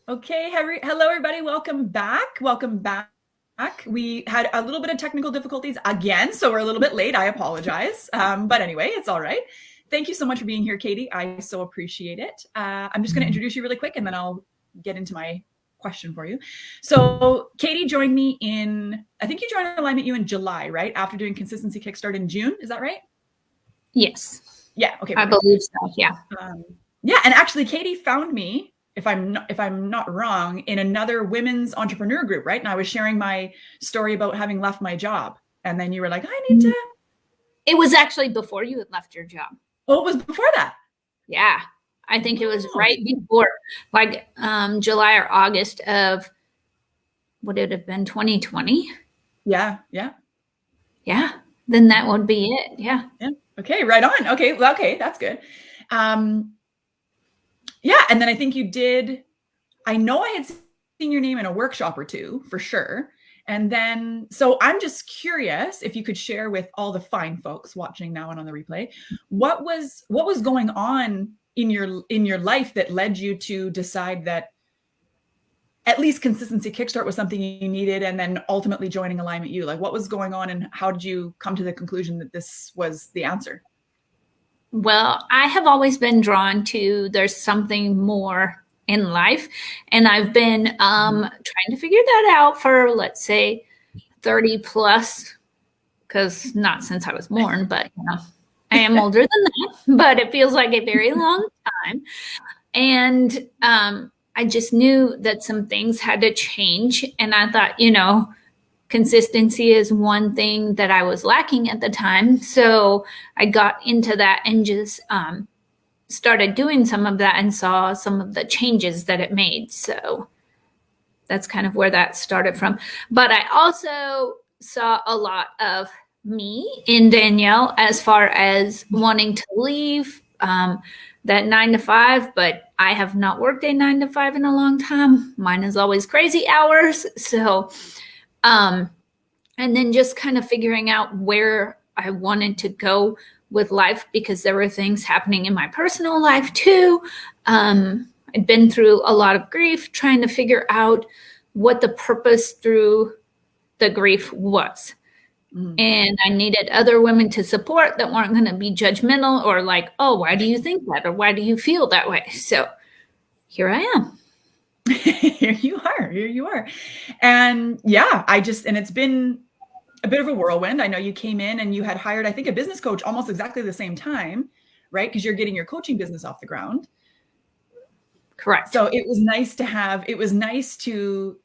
Okay, hello everybody. Welcome back. Welcome back. We had a little bit of technical difficulties again, so we're a little bit late. I apologize. But anyway, it's all right. Thank you so much for being here, Katie. I so appreciate it. I'm just going to introduce you really quick and then I'll get into my question for you. So Katie joined me I think you joined Alignment U in July, right? After doing Consistency Kickstart in June. Is that right? Yes. Yeah. Okay. I believe so. Yeah. Yeah. And actually Katie found me, if I'm not wrong, in another women's entrepreneur group, right? And I was sharing my story about having left my job. And then you were like, I need to. It was actually before you had left your job. Oh, it was before that. Yeah. I think it was right before, like July or August of, would it have been 2020? Yeah. Yeah. Then that would be it. Yeah. Okay. Right on. Okay. Well, okay. That's good. Yeah. And then I think you did. I know I had seen your name in a workshop or two for sure. And then, so I'm just curious if you could share with all the fine folks watching now and on the replay, what was going on in your life that led you to decide that at least Consistency Kickstart was something you needed, and then ultimately joining Alignment U? Like, what was going on, and how did you come to the conclusion that this was the answer? Well, I have always been drawn to there's something more in life. And I've been trying to figure that out for, let's say, 30 plus, because not since I was born, but I am older than that, but it feels like a very long time. And I just knew that some things had to change. And I thought, consistency is one thing that I was lacking at the time. So I got into that and just started doing some of that and saw some of the changes that it made. So that's kind of where that started from. But I also saw a lot of me in Danielle as far as wanting to leave that 9 to 5, but I have not worked a 9 to 5 in a long time. Mine is always crazy hours. So, and then just kind of figuring out where I wanted to go with life, because there were things happening in my personal life too. I'd been through a lot of grief, trying to figure out what the purpose through the grief was. And I needed other women to support that weren't going to be judgmental or like, oh, why do you think that? Or why do you feel that way? So here I am. Here you are. And yeah, and it's been a bit of a whirlwind. I know you came in and you had hired, I think, a business coach almost exactly the same time, right? Because you're getting your coaching business off the ground. Correct. So it was nice to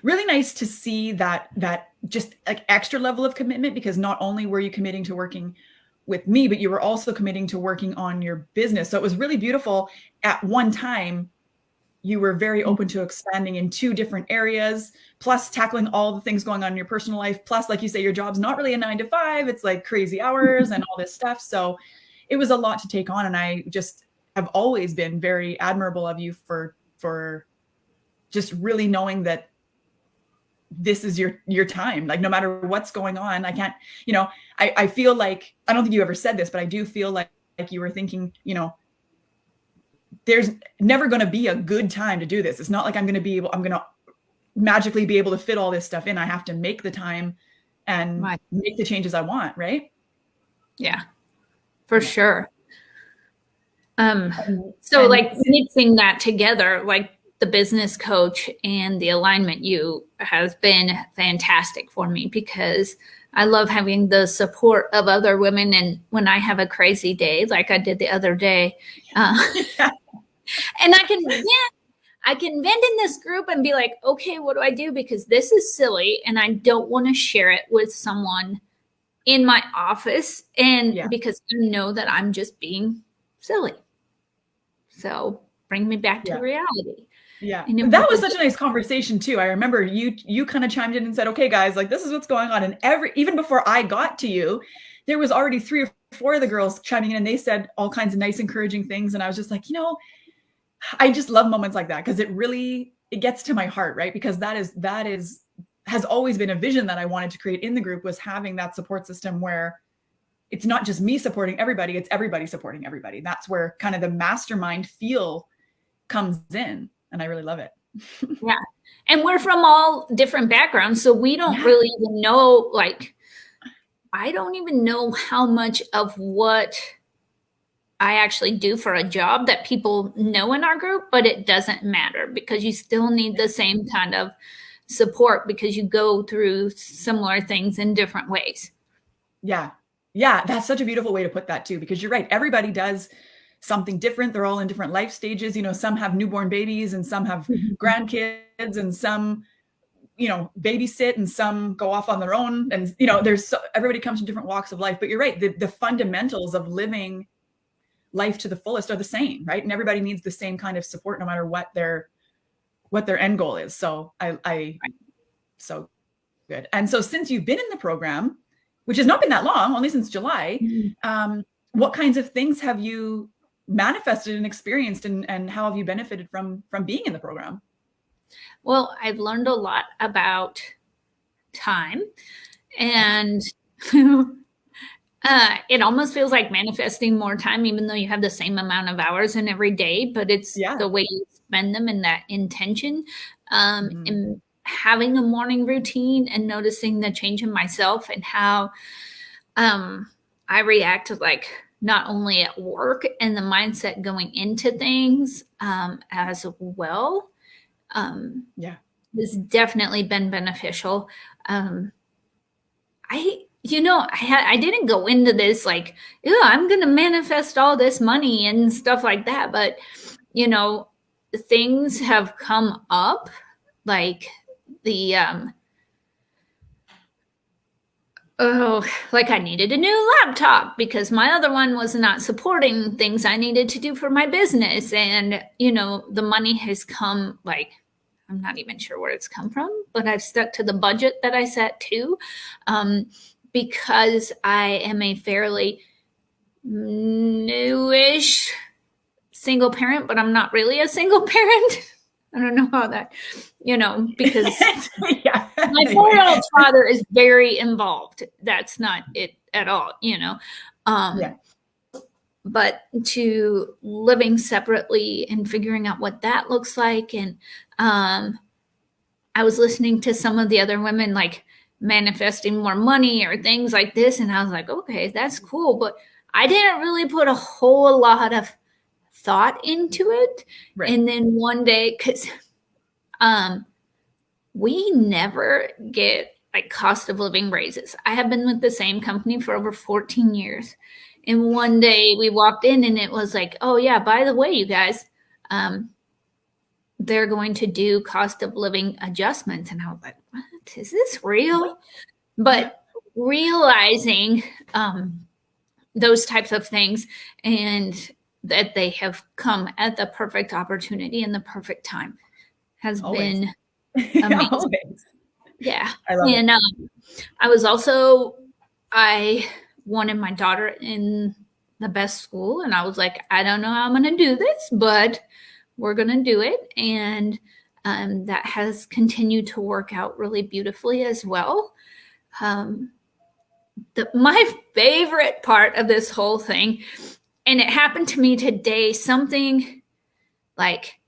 really nice to see that just like extra level of commitment, because not only were you committing to working with me, but you were also committing to working on your business. So it was really beautiful. At one time, you were very open to expanding in 2 different areas, plus tackling all the things going on in your personal life. Plus, like you say, your job's not really a 9 to 5. It's like crazy hours and all this stuff. So it was a lot to take on. And I just have always been very admirable of you for just really knowing that this is your time. Like, no matter what's going on, I can't, I feel like, I don't think you ever said this, but I do feel like you were thinking, there's never going to be a good time to do this. It's not like I'm going to magically be able to fit all this stuff in. I have to make the time and make the changes I want. Right. Yeah, for sure. So like mixing that together, like the business coach and the Alignment U has been fantastic for me, because I love having the support of other women. And when I have a crazy day, like I did the other day, and I can vent in this group and be like, okay, what do I do? Because this is silly and I don't want to share it with someone in my office. And because I know that I'm just being silly. So bring me back to reality. Yeah. That was such a nice conversation too. I remember you kind of chimed in and said, okay, guys, like, this is what's going on. And even before I got to you, there was already 3 or 4 of the girls chiming in, and they said all kinds of nice, encouraging things. And I was just like, I just love moments like that, because it gets to my heart, right? Because that has always been a vision that I wanted to create in the group, was having that support system where it's not just me supporting everybody, it's everybody supporting everybody. That's where kind of the mastermind feel comes in. And I really love it. Yeah. And we're from all different backgrounds. So we don't Yeah. really even know, like, I don't even know how much of what I actually do for a job that people know in our group, but it doesn't matter because you still need the same kind of support because you go through similar things in different ways. Yeah. Yeah. That's such a beautiful way to put that too, because you're right. Everybody does something different. They're all in different life stages. You know, some have newborn babies and some have grandkids and some, you know, babysit and some go off on their own. And, you know, everybody comes from different walks of life, but you're right. The fundamentals of living life to the fullest are the same, right? And everybody needs the same kind of support no matter what their end goal is. So so good. And so since you've been in the program, which has not been that long, only since July, what kinds of things have you manifested and experienced, and how have you benefited from being in the program? Well, I've learned a lot about time, and it almost feels like manifesting more time, even though you have the same amount of hours in every day, but it's the way you spend them and that intention. And having a morning routine and noticing the change in myself and how I react to, like, not only at work and the mindset going into things as well. Has definitely been beneficial. I didn't go into this like, yeah, I'm going to manifest all this money and stuff like that. But, you know, things have come up, like the, like I needed a new laptop because my other one was not supporting things I needed to do for my business. And, you know, the money has come, like, I'm not even sure where it's come from, but I've stuck to the budget that I set too. Because I am a fairly newish single parent, but I'm not really a single parent. I don't know how that, because my 4-year-old father is very involved. That's not it at all, But to living separately and figuring out what that looks like. And I was listening to some of the other women, like, manifesting more money or things like this. And I was like, okay, that's cool. But I didn't really put a whole lot of thought into it. Right. And then one day, because we never get like cost of living raises. I have been with the same company for over 14 years. And one day we walked in and it was like, oh yeah, by the way, you guys, they're going to do cost of living adjustments. And I was like, what? Is this real? But realizing those types of things and that they have come at the perfect opportunity and the perfect time has been amazing. Yeah. And I wanted my daughter in the best school. And I was like, I don't know how I'm going to do this, but we're going to do it. And that has continued to work out really beautifully as well. My favorite part of this whole thing, and it happened to me today, something like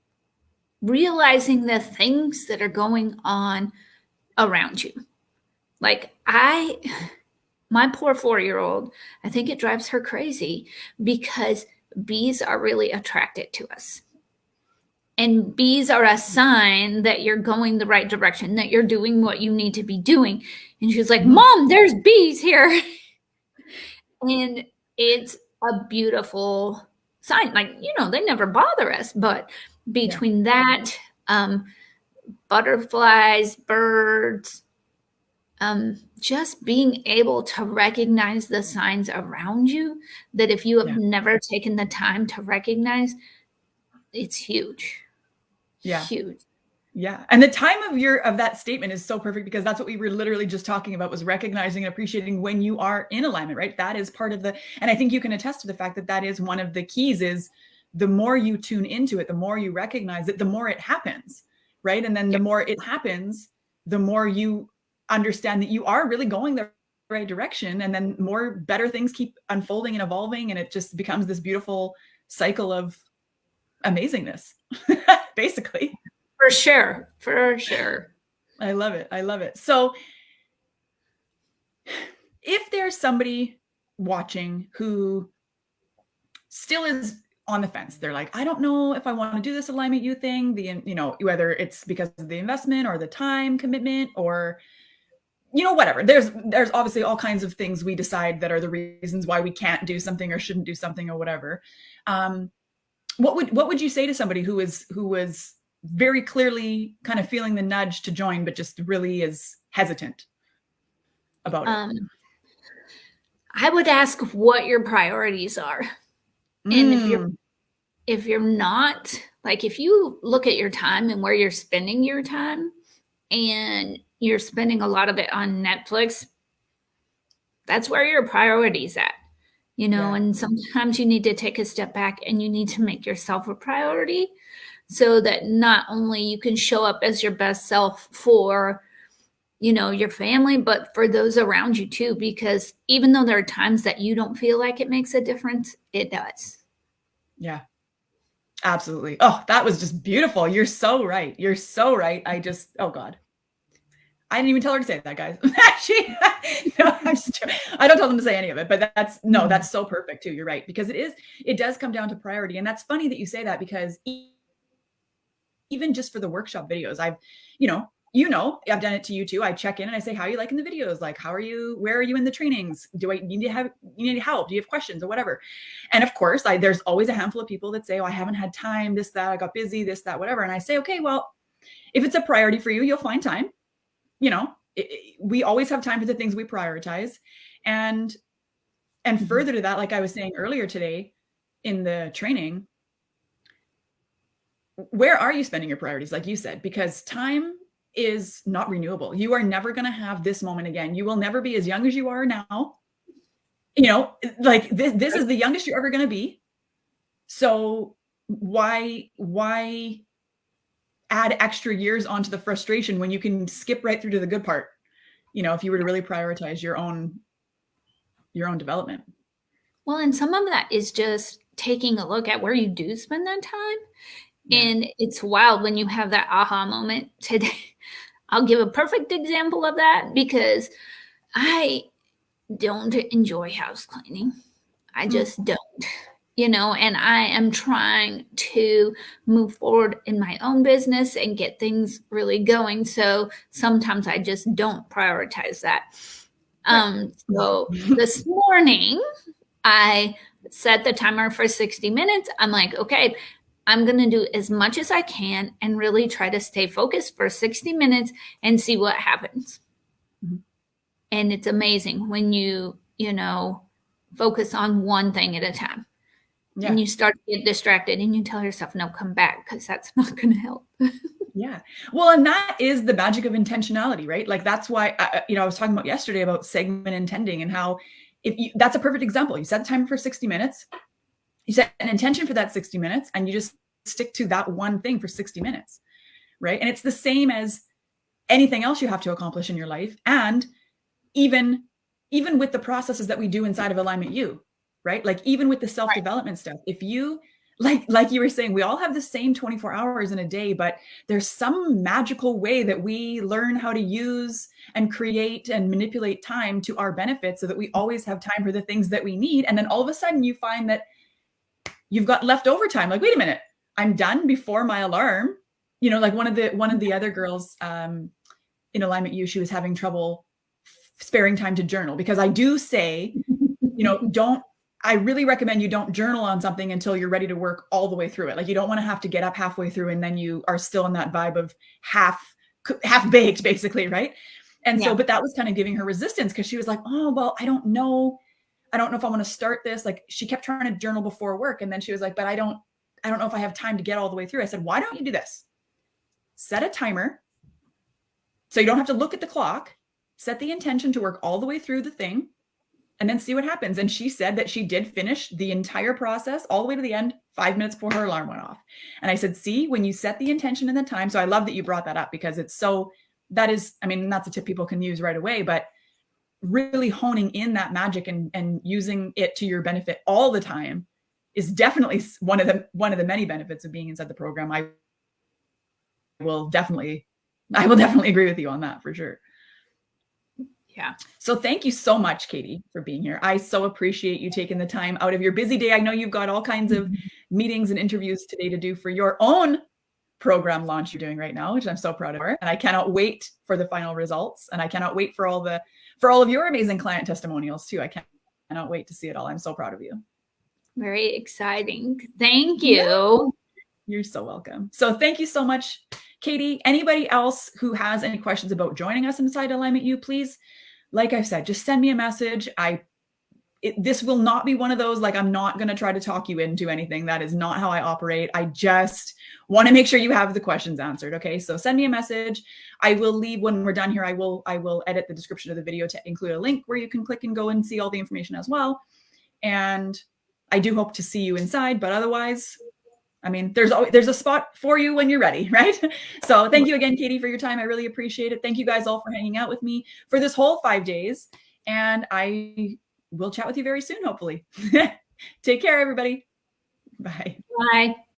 realizing the things that are going on around you. Like my poor 4-year-old, I think it drives her crazy because bees are really attracted to us. And bees are a sign that you're going the right direction, that you're doing what you need to be doing. And she's like, Mom, there's bees here. And it's a beautiful sign. Like, they never bother us. But between that, butterflies, birds, just being able to recognize the signs around you that if you have never taken the time to recognize, it's huge. Yeah. Huge. Yeah. And the time of that statement is so perfect because that's what we were literally just talking about, was recognizing and appreciating when you are in alignment, right? That is part of and I think you can attest to the fact that that is one of the keys, is the more you tune into it, the more you recognize it, the more it happens, right? And then the more it happens, the more you understand that you are really going the right direction, and then more better things keep unfolding and evolving, and it just becomes this beautiful cycle of amazingness. basically. For sure. For sure. I love it. I love it. So if there's somebody watching who still is on the fence, they're like, I don't know if I want to do this Alignment U thing, whether it's because of the investment or the time commitment or whatever. There's obviously all kinds of things we decide that are the reasons why we can't do something or shouldn't do something or whatever. What would you say to somebody who was very clearly kind of feeling the nudge to join, but just really is hesitant about it? I would ask what your priorities are. And if you're not, like, if you look at your time and where you're spending your time and you're spending a lot of it on Netflix, that's where your priorities at, Yeah. And sometimes you need to take a step back and you need to make yourself a priority so that not only you can show up as your best self for your family, but for those around you too, because even though there are times that you don't feel like it makes a difference, it does. Yeah, absolutely. Oh, that was just beautiful. You're so right. You're so right. Oh God. I didn't even tell her to say that, guys. I don't tell them to say any of it, but that's so perfect too. You're right. Because it does come down to priority. And that's funny that you say that, because even just for the workshop videos, I've done it to you too. I check in and I say, how are you liking the videos? Like, how are you, where are you in the trainings? Do I need you need help? Do you have questions or whatever? And of course, there's always a handful of people that say, oh, I haven't had time, this, that, I got busy, this, that, whatever. And I say, okay, well, if it's a priority for you, you'll find time. We always have time for the things we prioritize. And further to that, like I was saying earlier today in the training, where are you spending your priorities? Like you said, because time is not renewable. You are never going to have this moment again. You will never be as young as you are now. Like this is the youngest you're ever going to be. So why add extra years onto the frustration when you can skip right through to the good part? If you were to really prioritize your own development. Well, and some of that is just taking a look at where you do spend that time. Yeah. And it's wild when you have that aha moment today. I'll give a perfect example of that, because I don't enjoy house cleaning. I just don't, and I am trying to move forward in my own business and get things really going. So sometimes I just don't prioritize that. So this morning I set the timer for 60 minutes. I'm like, okay, I'm going to do as much as I can and really try to stay focused for 60 minutes and see what happens. Mm-hmm. And it's amazing when you focus on one thing at a time. Yeah. And you start to get distracted and you tell yourself, no, come back, because that's not going to help. Yeah. Well, and that is the magic of intentionality, right? Like that's why, I was talking about yesterday about segment intending and how that's a perfect example. You set the timer for 60 minutes. You set an intention for that 60 minutes and you just stick to that one thing for 60 minutes, right? And it's the same as anything else you have to accomplish in your life. And even with the processes that we do inside of Alignment U, right? Like even with the self-development stuff, if you, like you were saying, we all have the same 24 hours in a day, but there's some magical way that we learn how to use and create and manipulate time to our benefit so that we always have time for the things that we need. And then all of a sudden you find that you've got leftover time. Like, wait a minute, I'm done before my alarm. Like one of the other girls in Alignment U, she was having trouble sparing time to journal, because I do say, I really recommend you don't journal on something until you're ready to work all the way through it. Like you don't want to have to get up halfway through and then you are still in that vibe of half baked, basically, right? And so, but that was kind of giving her resistance, because she was like, oh, well, I don't know if I want to start this. Like she kept trying to journal before work. And then she was like, but I don't know if I have time to get all the way through. I said, why don't you do this? Set a timer so you don't have to look at the clock. Set the intention to work all the way through the thing and then see what happens. And she said that she did finish the entire process all the way to the end 5 minutes before her alarm went off. And I said, see, when you set the intention and the time. So I love that you brought that up, because that's a tip people can use right away, but really honing in that magic and using it to your benefit all the time is definitely one of the many benefits of being inside the program. I will definitely agree with you on that for sure. Yeah. So thank you so much, Katie, for being here. I so appreciate you taking the time out of your busy day. I know you've got all kinds of meetings and interviews today to do for your own program launch you're doing right now, which I'm so proud of her. And I cannot wait for the final results. And I cannot wait for all of your amazing client testimonials too. I cannot wait to see it all. I'm so proud of you. Very exciting. Thank you. Yeah. You're so welcome. So thank you so much, Katie. Anybody else who has any questions about joining us inside Alignment U, please, like I've said, just send me a message. This will not be one of those, like, I'm not going to try to talk you into anything. That is not how I operate. I just want to make sure you have the questions answered. Okay. So send me a message. I will leave when we're done here. I will edit the description of the video to include a link where you can click and go and see all the information as well. And I do hope to see you inside, but otherwise, I mean, there's a spot for you when you're ready, right? So thank you again, Katie, for your time. I really appreciate it. Thank you guys all for hanging out with me for this whole 5 days. And I will chat with you very soon, hopefully. Take care, everybody. Bye. Bye.